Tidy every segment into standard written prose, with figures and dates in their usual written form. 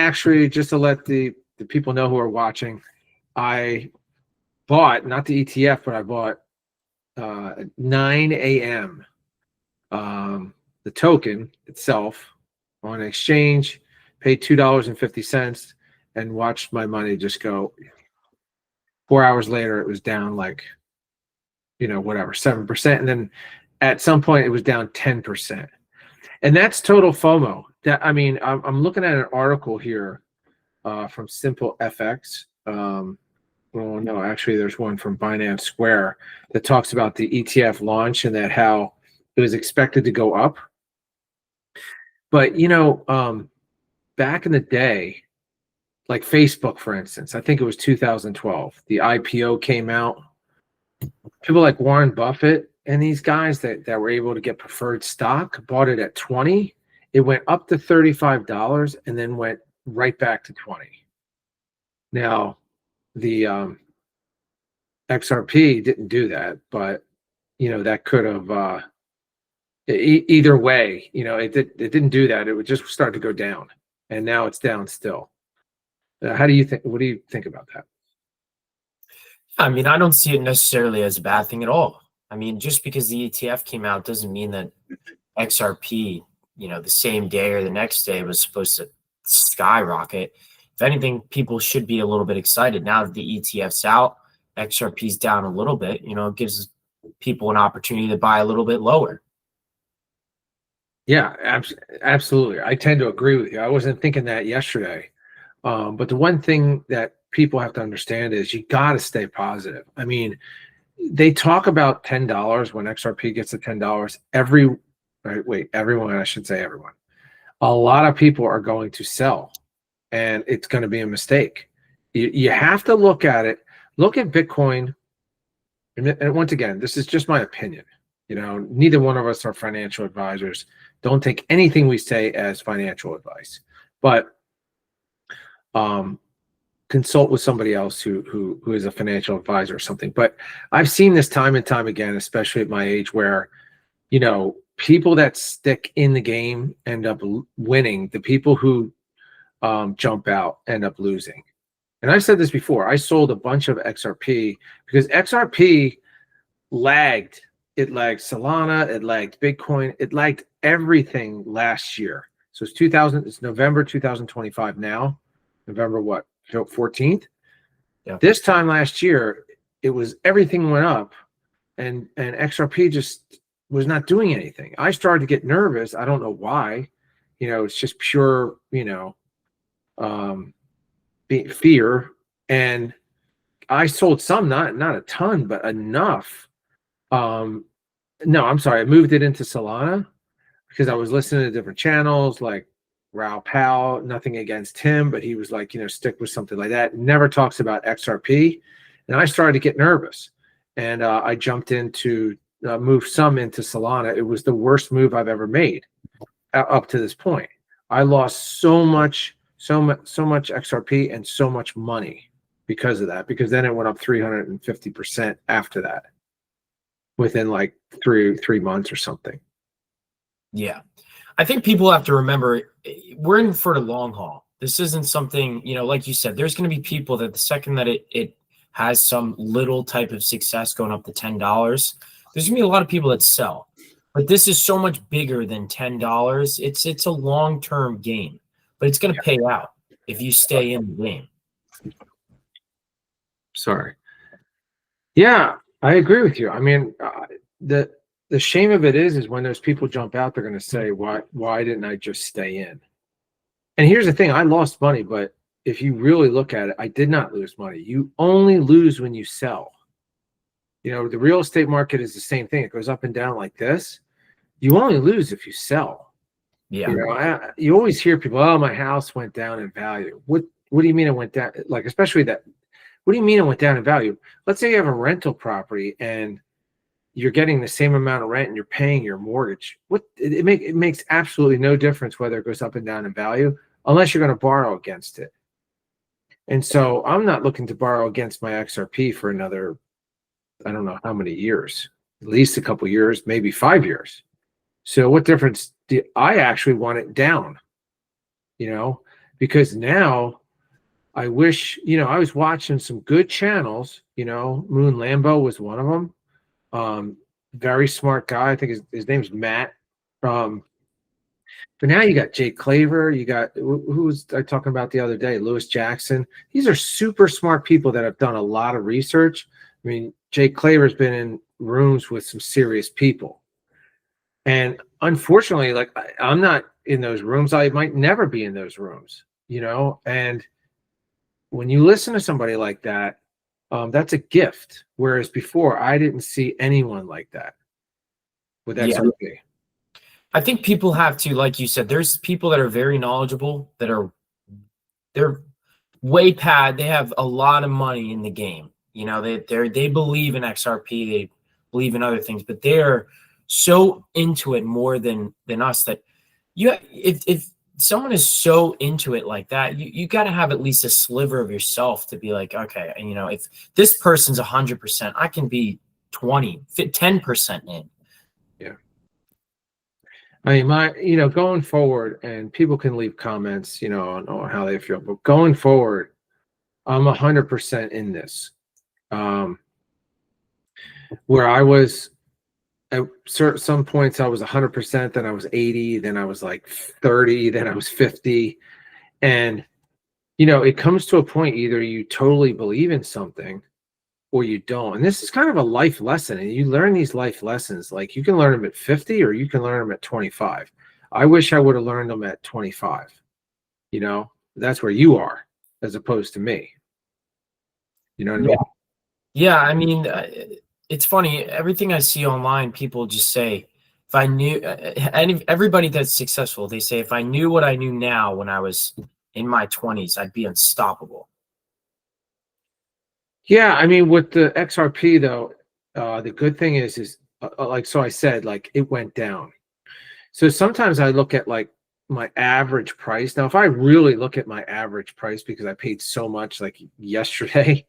actually, just to let the people know who are watching, I bought, not the ETF, but I bought 9 a.m. The token itself on an exchange, paid $2.50, and watched my money just go. 4 hours later, it was down like, whatever, 7%. And then at some point, it was down 10%. And that's total FOMO. I'm looking at an article here from Simple FX. Well, no, actually, there's one from Binance Square that talks about the ETF launch and that how it was expected to go up. But, back in the day, like Facebook, for instance, I think it was 2012, the IPO came out. People like Warren Buffett and these guys that were able to get preferred stock bought it at 20. It went up to $35 and then went right back to 20. Now, the XRP didn't do that, but that could have either way. It didn't do that. It would just start to go down, and now it's down still. How do you think? What do you think about that? I mean, I don't see it necessarily as a bad thing at all. I mean, just because the ETF came out doesn't mean that XRP, the same day or the next day was supposed to skyrocket. If anything, people should be a little bit excited now that the ETF's out. XRP's down a little bit. It gives people an opportunity to buy a little bit lower. Yeah, absolutely. I tend to agree with you. I wasn't thinking that yesterday. But the one thing that people have to understand is you got to stay positive. I mean, they talk about $10 when XRP gets to $10. Everyone, I should say everyone. A lot of people are going to sell, and it's going to be a mistake. You have to look at it. Look at Bitcoin. And once again, this is just my opinion. Neither one of us are financial advisors. Don't take anything we say as financial advice, but consult with somebody else who is a financial advisor or something. But I've seen this time and time again, especially at my age, where people that stick in the game end up winning. The people who jump out end up losing. And I've said this before. I sold a bunch of XRP because XRP lagged. It lagged Solana. It lagged Bitcoin. It lagged everything last year. So it's November 2025 now. November what? 14th? Yeah. This time last year, everything went up, and XRP just was not doing anything. I started to get nervous. I don't know why. It's just pure, fear. And I sold some, not a ton, but enough. No, I'm sorry. I moved it into Solana because I was listening to different channels like Raoul Pal. Nothing against him, but he was like, stick with something like that. Never talks about XRP. And I started to get nervous. And I jumped into, moved some into Solana. It was the worst move I've ever made up to this point. I lost so much XRP and so much money because of that, because then it went up 350% after that within like three months or something. Yeah. I think people have to remember we're in for the long haul. This isn't something, like you said, there's going to be people that the second that it has some little type of success going up to $10, there's going to be a lot of people that sell. But this is so much bigger than $10. It's a long-term game, but it's going to pay out if you stay in the game. Sorry. Yeah, I agree with you. I mean, the shame of it is when those people jump out, they're going to say, why didn't I just stay in? And here's the thing, I lost money, but if you really look at it, I did not lose money. You only lose when you sell. The real estate market is the same thing. It goes up and down like this. You only lose if you sell. Yeah. You always hear people, oh, my house went down in value. What do you mean it went down? Like, especially that, what do you mean it went down in value? Let's say you have a rental property and you're getting the same amount of rent and you're paying your mortgage. It makes absolutely no difference whether it goes up and down in value unless you're going to borrow against it. And so I'm not looking to borrow against my XRP for another, I don't know how many years, at least a couple years, maybe 5 years. So what difference I actually want it down, because now I wish, I was watching some good channels, Moon Lambo was one of them. Very smart guy. I think his name's Matt. But now you got Jake Claver. You got, who was I talking about the other day? Lewis Jackson. These are super smart people that have done a lot of research. I mean, Jake Claver's been in rooms with some serious people. And unfortunately, like I'm not in those rooms. I might never be in those rooms, and when you listen to somebody like that, that's a gift. Whereas before, I didn't see anyone like that with XRP. I think people have to, like you said, there's people that are very knowledgeable they're way past. They have a lot of money in the game. They believe in XRP, they believe in other things, but they're so into it more than us that if someone is so into it like that, you got to have at least a sliver of yourself to be like, okay, if this person's 100%, I can be 20, 10% in. Yeah. I mean, going forward, and people can leave comments, on how they feel, but going forward, I'm 100% in this. Where I was at some points, I was 100%, then I was 80, then I was like 30, then I was 50. And, it comes to a point, either you totally believe in something or you don't. And this is kind of a life lesson. And you learn these life lessons. Like you can learn them at 50 or you can learn them at 25. I wish I would have learned them at 25. That's where you are as opposed to me. You know what I mean? Yeah. I mean, it's funny. Everything I see online, people just say, if I knew, and everybody that's successful, they say, if I knew what I knew now when I was in my 20s, I'd be unstoppable. Yeah, I mean, with the XRP though, the good thing is like, so I said, like it went down. So sometimes I look at like my average price. Now, if I really look at my average price, because I paid so much like yesterday,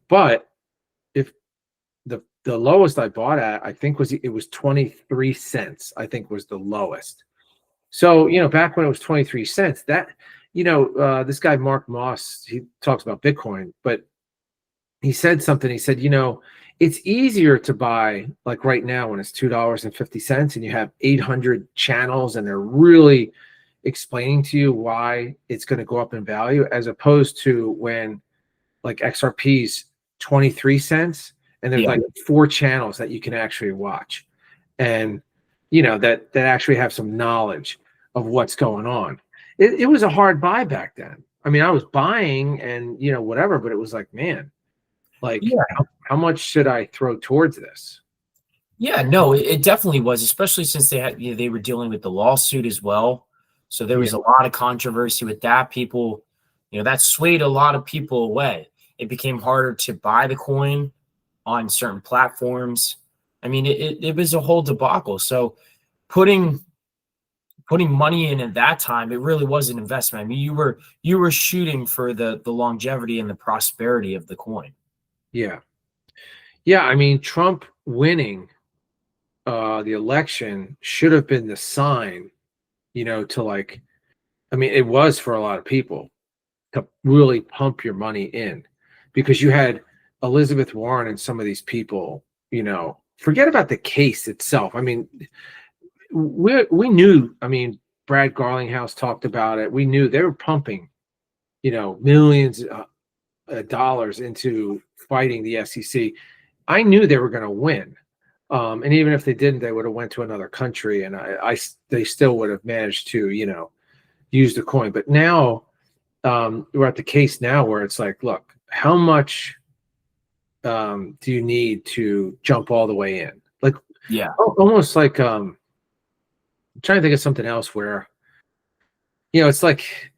but if the lowest I bought at, I think it was 23 cents, I think was the lowest. So, back when it was 23 cents, that, this guy, Mark Moss, he talks about Bitcoin, but he said something. He said, it's easier to buy like right now when it's $2.50 and you have 800 channels and they're really explaining to you why it's going to go up in value, as opposed to when like XRP's 23 cents and there's like 4 channels that you can actually watch, and that actually have some knowledge of what's going on. It was a hard buy back then. I mean, I was buying and whatever, but it was like, man, like how much should I throw towards this? Yeah, no, it definitely was, especially since they were dealing with the lawsuit as well. So there was a lot of controversy with that. People, that swayed a lot of people away. It became harder to buy the coin on certain platforms. I mean, it was a whole debacle. So putting money in at that time, it really was an investment. I mean, you were shooting for the longevity and the prosperity of the coin. Yeah. Yeah, I mean, Trump winning the election should have been the sign, to like, I mean, it was for a lot of people to really pump your money in, because you had Elizabeth Warren and some of these people, forget about the case itself. I mean, we knew, I mean, Brad Garlinghouse talked about it. We knew they were pumping, millions of dollars into fighting the SEC. I knew they were going to win. And even if they didn't, they would have went to another country, and they still would have managed to, use the coin. But now we're at the case now where it's like, look, how much do you need to jump all the way in? Like, almost like I'm trying to think of something else where, it's like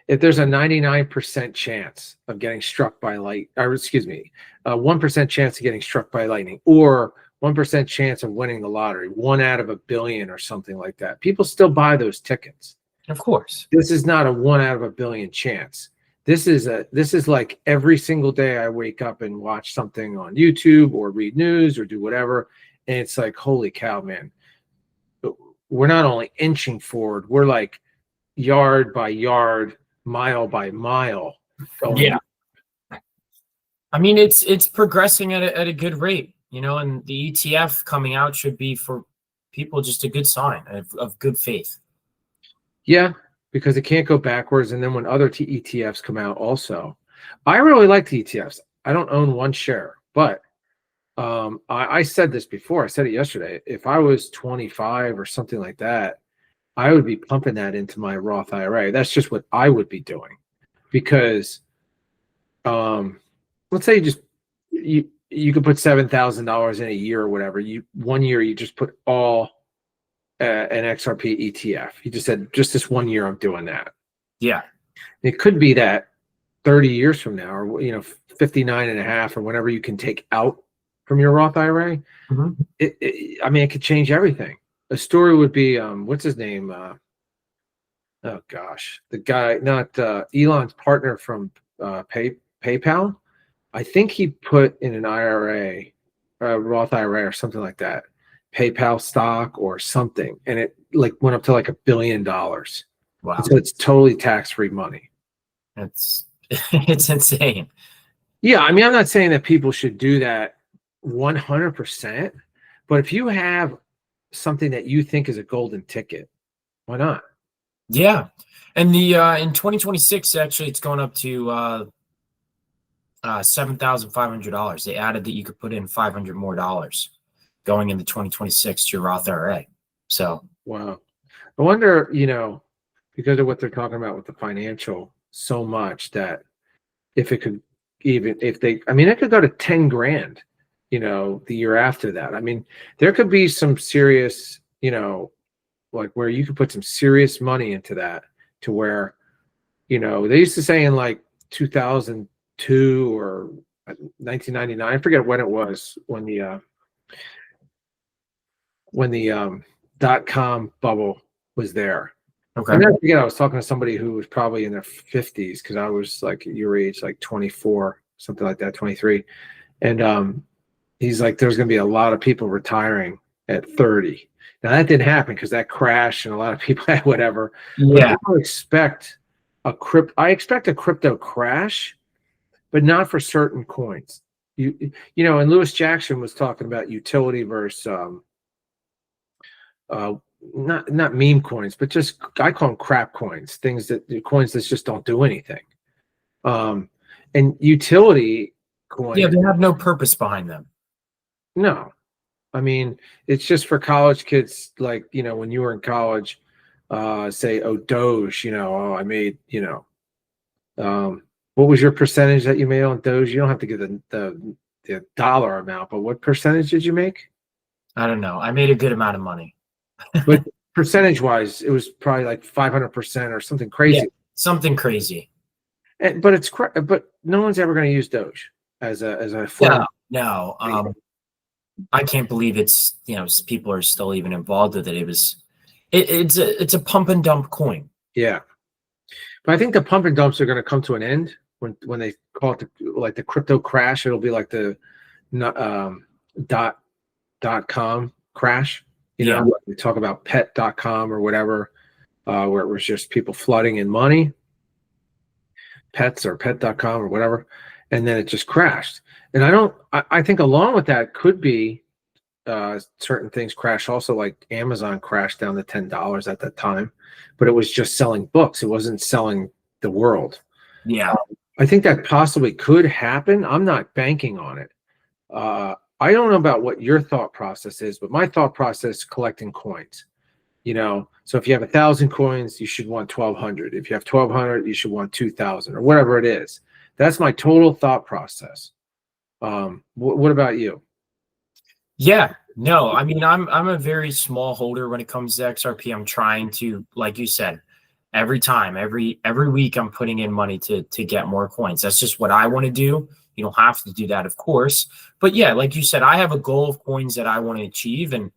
if there's a 99% chance of getting struck by light, or excuse me, 1% chance of getting struck by lightning, or 1% chance of winning the lottery, 1 out of a billion or something like that, people still buy those tickets. Of course. This is not a 1 out of a billion chance. This is like every single day I wake up and watch something on YouTube or read news or do whatever. And it's like, holy cow, man. We're not only inching forward, we're like yard by yard, mile by mile going. Yeah. I mean, it's progressing at a good rate, and the ETF coming out should be for people just a good sign of good faith. Yeah, because it can't go backwards. And then when other ETFs come out also, I really like the ETFs. I don't own one share, but I said this before. I said it yesterday. If I was 25 or something like that, I would be pumping that into my Roth IRA. That's just what I would be doing, because let's say you could put $7,000 in a year or whatever. 1 year you just put all an XRP ETF. You just said, just this 1 year I'm doing that. Yeah. It could be that 30 years from now, or 59 and a half, or whenever you can take out from your Roth IRA. Mm-hmm. I mean, it could change everything. A story would be, what's his name? Oh gosh, the guy, not Elon's partner from PayPal. I think he put in an IRA, Roth IRA or something like that, PayPal stock or something, and it like went up to like $1 billion. Wow. And so it's totally tax-free money. It's insane. Yeah, I mean, I'm not saying that people should do that 100%, but if you have something that you think is a golden ticket, why not? Yeah. And the in 2026, actually, it's going up to $7,500. They added that you could put in $500 more going into 2026 to your Roth IRA. So wow. I wonder, because of what they're talking about with the financial so much, that if it could, even if it could go to 10 grand, the year after that. I mean, there could be some serious, like where you could put some serious money into that, to where, they used to say in like 2002 or 1999, I forget when it was, when the .com bubble was there. okay. And then again, I was talking to somebody who was probably in their 50s, because I was like your age, like 24, something like that, 23. And he's like, there's going to be a lot of people retiring at 30. Now, that didn't happen because that crashed and a lot of people had whatever. Yeah. But I expect a crypto crash, but not for certain coins. And Lewis Jackson was talking about utility versus not meme coins, but just, I call them crap coins, coins that just don't do anything. And utility coins, Yeah, they have no purpose behind them. no. I mean, it's just for college kids, like, when you were in college, say, Doge, I made, what was your percentage that you made on Doge? You don't have to give the dollar amount, but what percentage did you make? I don't know. I made a good amount of money. But percentage wise, it was probably like 500% or something crazy. Yeah, something crazy. But no one's ever going to use Doge as a form. No. I can't believe it's people are still even involved with it. It's a pump and dump coin. Yeah, but I think the pump and dumps are going to come to an end when they call it like the crypto crash. It'll be like the .com crash. We talk about pet.com or whatever, where it was just people flooding in money, pets or pet.com or whatever, and then it just crashed. And I think along with that could be certain things crash also, like Amazon crashed down to $10 at that time, but it was just selling books. It wasn't selling the world. Yeah. I think that possibly could happen. I'm not banking on it. I don't know about what your thought process is, but my thought process is collecting coins. So if you have 1,000 coins, you should want 1,200. If you have 1,200, you should want 2,000 or whatever it is. That's my total thought process. What about you? Yeah, no, I mean, I'm a very small holder when it comes to XRP. I'm trying to, like you said, every week I'm putting in money to get more coins. That's just what I want to do. You don't have to do that, of course. But yeah, like you said, I have a goal of coins that I want to achieve, and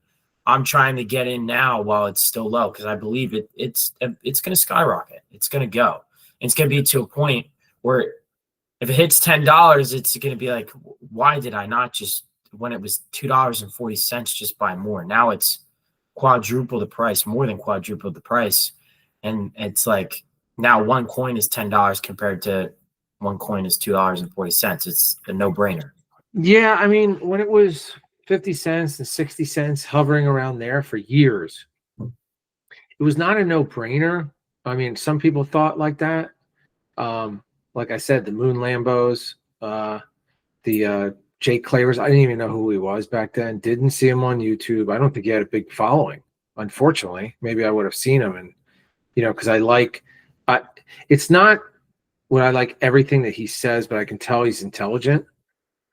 I'm trying to get in now while it's still low, because I believe it's going to skyrocket. It's going to go. It's going to be to a point where if it hits $10, it's going to be like, why did I not just, when it was $2.40, just buy more? Now it's quadruple the price, more than quadruple the price. And it's like now one coin is $10 compared to one coin is $2.40. It's a no-brainer. Yeah, I mean, when it was 50 cents and 60 cents hovering around there for years, it was not a no-brainer. I mean, some people thought like that. Like I said, the Moon Lambos, the Jake Clavers, I didn't even know who he was back then. Didn't see him on YouTube. I don't think he had a big following, unfortunately. Maybe I would have seen him, and because it's not what I like everything that he says, but I can tell he's intelligent.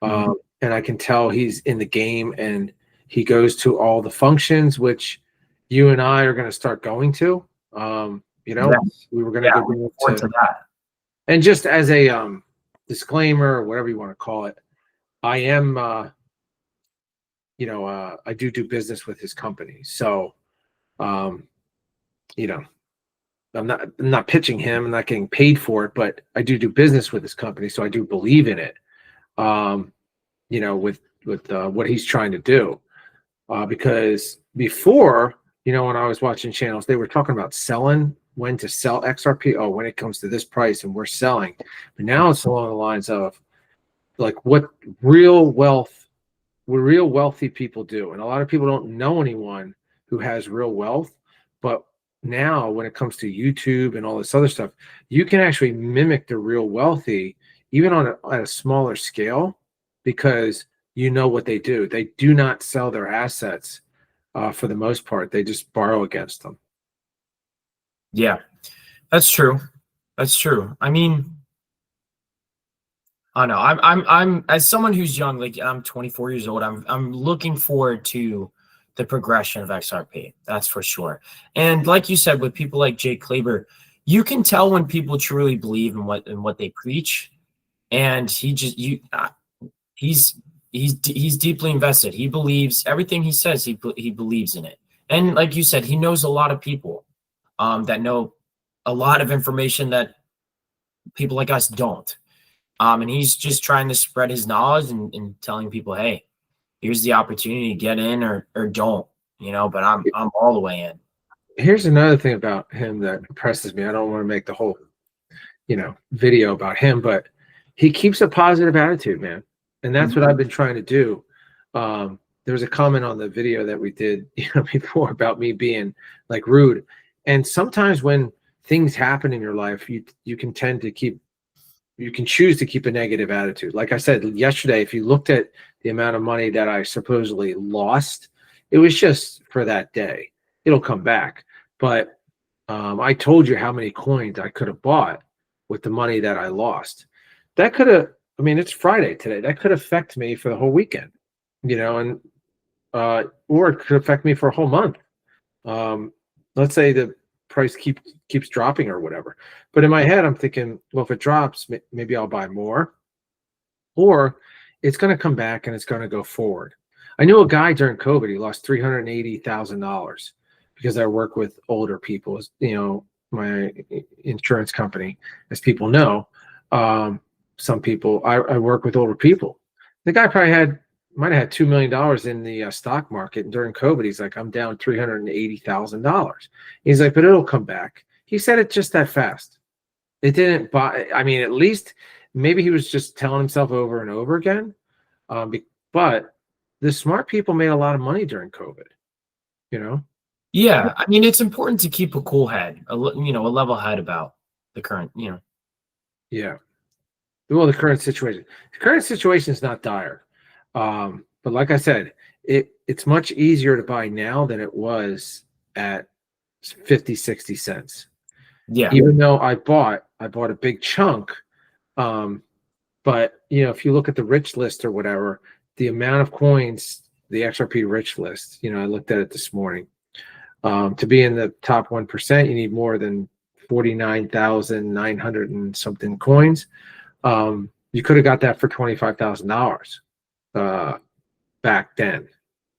And I can tell he's in the game, and he goes to all the functions, which you and I are going to start going to. Yes. We were going to go forward to that. And just as a disclaimer, or whatever you want to call it, I am, I do business with his company. So, I'm not pitching him. I'm not getting paid for it, but I do business with his company. So I do believe in it. With what he's trying to do, because before, when I was watching channels, they were talking about selling, when to sell XRP. Oh, when it comes to this price and we're selling. But now it's along the lines of like what real wealthy people do. And a lot of people don't know anyone who has real wealth, but now when it comes to YouTube and all this other stuff, you can actually mimic the real wealthy, even at a smaller scale, because what they do. They do not sell their assets for the most part. They just borrow against them. Yeah, that's true. That's true. I mean, I know I'm as someone who's young, like I'm 24 years old. I'm looking forward to the progression of XRP. That's for sure. And like you said, with people like Jake Klaber, you can tell when people truly believe in what they preach. And he's deeply invested. He believes everything he says. He believes in it. And like you said, he knows a lot of people that know a lot of information that people like us don't. And he's just trying to spread his knowledge and telling people, hey, here's the opportunity to get in or don't, but I'm all the way in. Here's another thing about him that impresses me. I don't want to make the whole, video about him, but he keeps a positive attitude, man. And that's what I've been trying to do. There was a comment on the video that we did, before about me being like rude. And sometimes when things happen in your life, you can choose to keep a negative attitude. Like I said yesterday, if you looked at the amount of money that I supposedly lost, it was just for that day. It'll come back. But I told you how many coins I could have bought with the money that I lost. That could have, it's Friday today. That could affect me for the whole weekend, and or it could affect me for a whole month. Let's say the price keeps dropping or whatever. But in my head, I'm thinking, well, if it drops, maybe I'll buy more, or it's going to come back and it's going to go forward. I knew a guy during COVID, he lost $380,000 because I work with older people, my insurance company, as people know. Some people, I work with older people. The guy probably might have had $2 million in the stock market. And during COVID, he's like, I'm down $380,000. He's like, but it'll come back. He said it just that fast. It didn't buy. At least maybe he was just telling himself over and over again. But the smart people made a lot of money during COVID, Yeah. It's important to keep a cool head, a level head about the current, Yeah. Well, the current situation. The current situation is not dire. But like I said, it's much easier to buy now than it was at 50, 60 cents. Yeah. Even though I bought a big chunk. But if you look at the rich list or whatever, the amount of coins, the XRP rich list, I looked at it this morning. To be in the top 1%, you need more than 49,900 and something coins. You could have got that for $25,000 back then.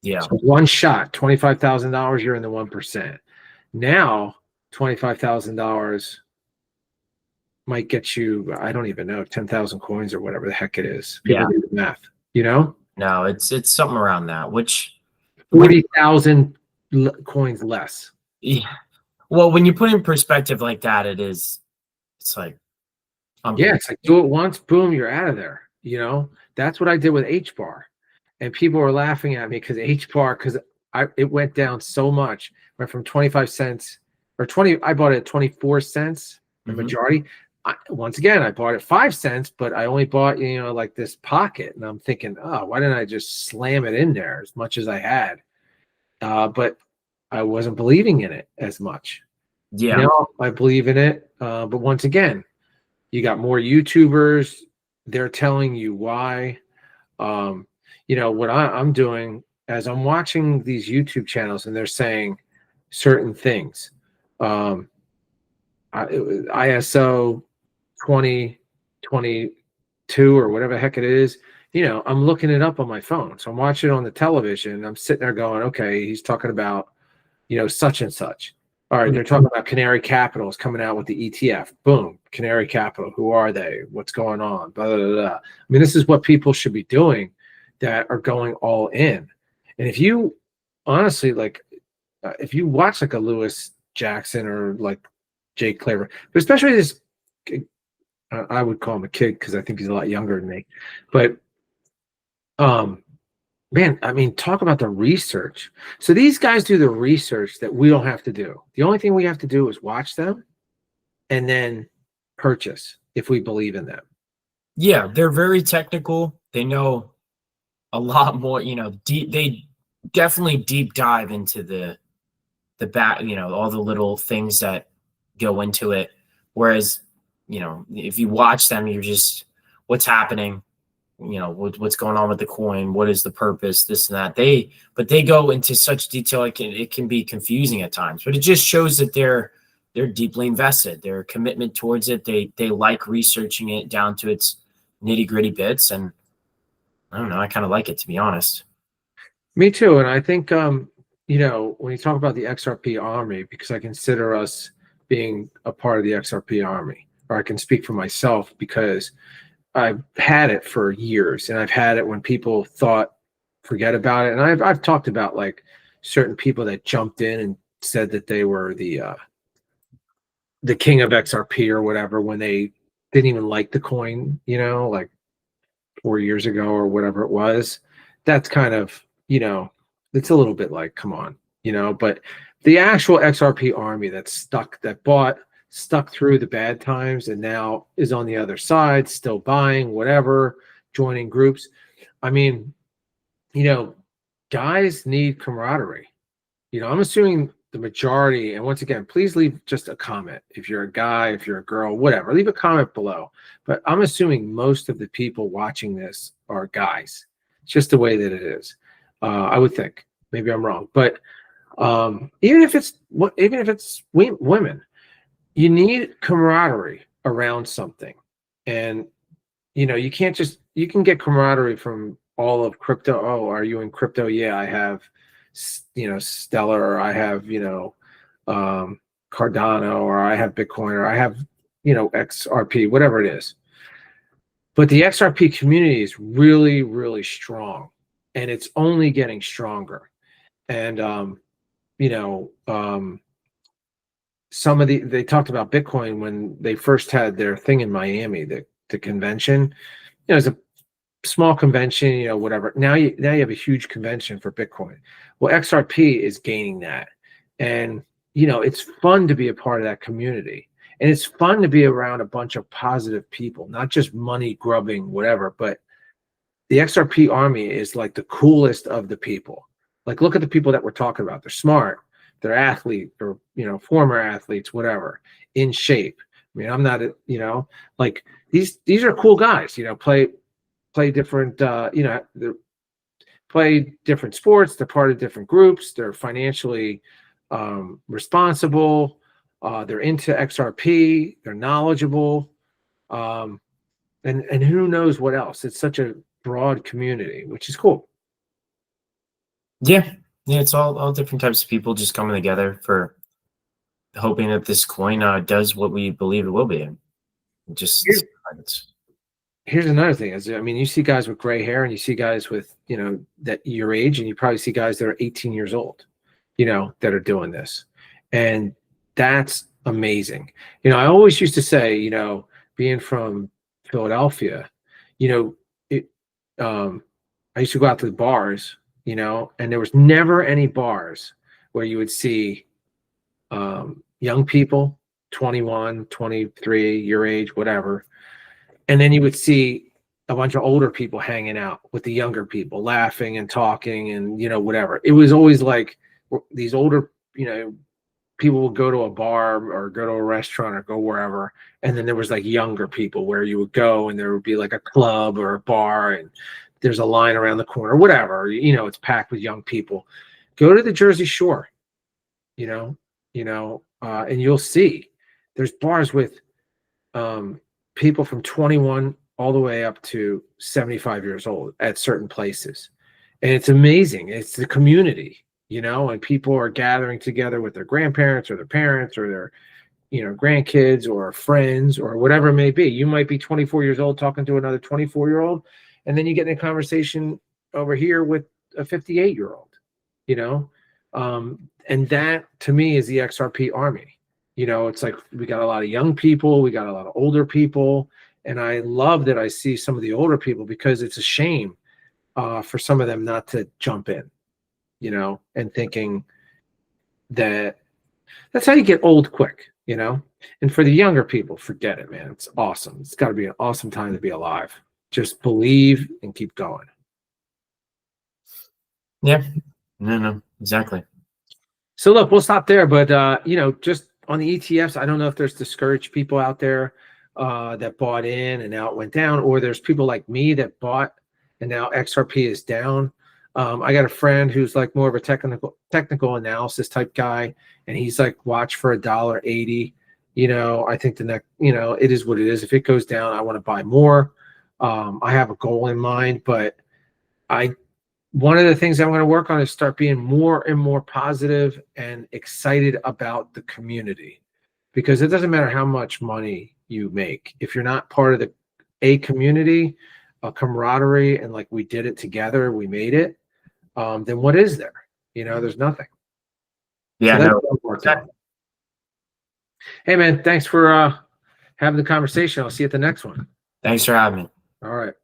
Yeah. So one shot, $25,000, you're in the 1%. Now, $25,000 might get you, I don't even know, 10,000 coins or whatever the heck it is. People do the math, No, it's something around that, which 40,000 coins less. Yeah. Well, when you put in perspective like that, it's like Yeah, unbelievable. it's like do it once, boom, you're out of there. That's what I did with H bar, and people were laughing at me because H bar because it went down so much, went from 25 cents or 20. I bought it at 24 cents. The Mhm. majority. Once again, I bought it 5 cents, but I only bought like this pocket, and I'm thinking, oh, why didn't I just slam it in there as much as I had? But I wasn't believing in it as much. Yeah. Now I believe in it, but once again. You got more YouTubers. They're telling you why. What I'm doing as I'm watching these YouTube channels and they're saying certain things. It was ISO 2022 or whatever the heck it is. I'm looking it up on my phone. So I'm watching it on the television. And I'm sitting there going, okay, he's talking about, such and such. All right, they're talking about Canary Capital is coming out with the ETF. Boom, Canary Capital. Who are they? What's going on? Blah, blah, blah, blah. I mean, this is what people should be doing that are going all in. And if you honestly if you watch like a Lewis Jackson or like Jake Claver, but especially this, I would call him a kid because I think he's a lot younger than me. But man, I mean, talk about the research. So these guys do the research that we don't have to do. The only thing we have to do is watch them and then purchase if we believe in them. Yeah, they're very technical. They know a lot more, deep. They definitely deep dive into the back, all the little things that go into it. Whereas, if you watch them, you're just what's happening, what's going on with the coin, what is the purpose, this and that. But they go into such detail, it can be confusing at times. But it just shows that they're deeply invested. Their commitment towards it. They like researching it down to its nitty gritty bits, and I don't know. I kind of like it, to be honest. Me too. And I think, when you talk about the XRP army, because I consider us being a part of the XRP army, or I can speak for myself because I've had it for years, and I've had it when people thought forget about it. And I've talked about like certain people that jumped in and said that they were the king of XRP or whatever when they didn't even like the coin, like 4 years ago or whatever it was. That's kind of, it's a little bit like, come on, but the actual XRP army that stuck through the bad times and now is on the other side, still buying, whatever, joining groups. I mean, guys need camaraderie. I'm assuming the majority, and once again, please leave just a comment. If you're a guy, if you're a girl, whatever, leave a comment below. But I'm assuming most of the people watching this are guys. It's just the way that it is. I would think. Maybe I'm wrong. But even if it's women, you need camaraderie around something. And, you can't you can get camaraderie from all of crypto. Oh, are you in crypto? Yeah, I have Stellar, or I have Cardano, or I have Bitcoin, or I have XRP, whatever it is. But the XRP community is really, really strong, and it's only getting stronger. And some of they talked about Bitcoin when they first had their thing in Miami, the convention. It's a small convention, whatever. Now you have a huge convention for Bitcoin. Well, XRP is gaining that. And, it's fun to be a part of that community. And it's fun to be around a bunch of positive people, not just money grubbing, whatever. But the XRP army is like the coolest of the people. Like, look at the people that we're talking about. They're smart. They're athletes or, former athletes, whatever, in shape. I mean, I'm not, like these are cool guys, play different, play different sports. They're part of different groups. They're financially responsible. They're into XRP. They're knowledgeable, and who knows what else. It's such a broad community, which is cool. Yeah, it's all different types of people just coming together for hoping that this coin does what we believe it will be. Just Here's another thing is, I mean, you see guys with gray hair and you see guys with, that your age, and you probably see guys that are 18 years old, that are doing this. And That's amazing. You know, I always used to say, you know, being from Philadelphia, you know, I used to go out to the bars, you know, and there was never any bars where you would see young people, 21, 23, your age, whatever. And then you would see a bunch of older people hanging out with the younger people, laughing and talking and, you know, whatever. It was always like these older, you know, people would go to a bar or go to a restaurant or go wherever. And then there was like younger people where you would go and there would be like a club or a bar and there's a line around the corner, whatever, you know, it's packed with young people. Go to the Jersey Shore, you know, and you'll see there's bars with people from 21 all the way up to 75 years old at certain places. And it's amazing. It's the community, you know, and people are gathering together with their grandparents or their parents or their, you know, grandkids or friends or whatever it may be. You might be 24 years old talking to another 24-year-old, and then you get in a conversation over here with a 58-year-old, you know. And that to me is the XRP army. You know, it's like we got a lot of young people, we got a lot of older people, and I love that I see some of the older people because it's a shame for some of them not to jump in, you know, and thinking that that's how you get old quick, you know. And for the younger people, forget it, man. It's awesome. It's got to be an awesome time to be alive. Just believe and keep going. Yeah, no, exactly. So look, we'll stop there, but you know, just on the ETFs, I don't know if there's discouraged people out there that bought in and now it went down, or there's people like me that bought and now XRP is down. I got a friend who's like more of a technical analysis type guy, and he's like, watch for $1.80. You know, I think the next, you know, it is what it is. If it goes down, I want to buy more. I have a goal in mind, but one of the things I'm going to work on is start being more and more positive and excited about the community, because it doesn't matter how much money you make. If you're not part of a community, a camaraderie, and like we did it together, we made it, then what is there? You know, there's nothing. Yeah, so no. Hey, man, thanks for having the conversation. I'll see you at the next one. Thanks for having me. All right.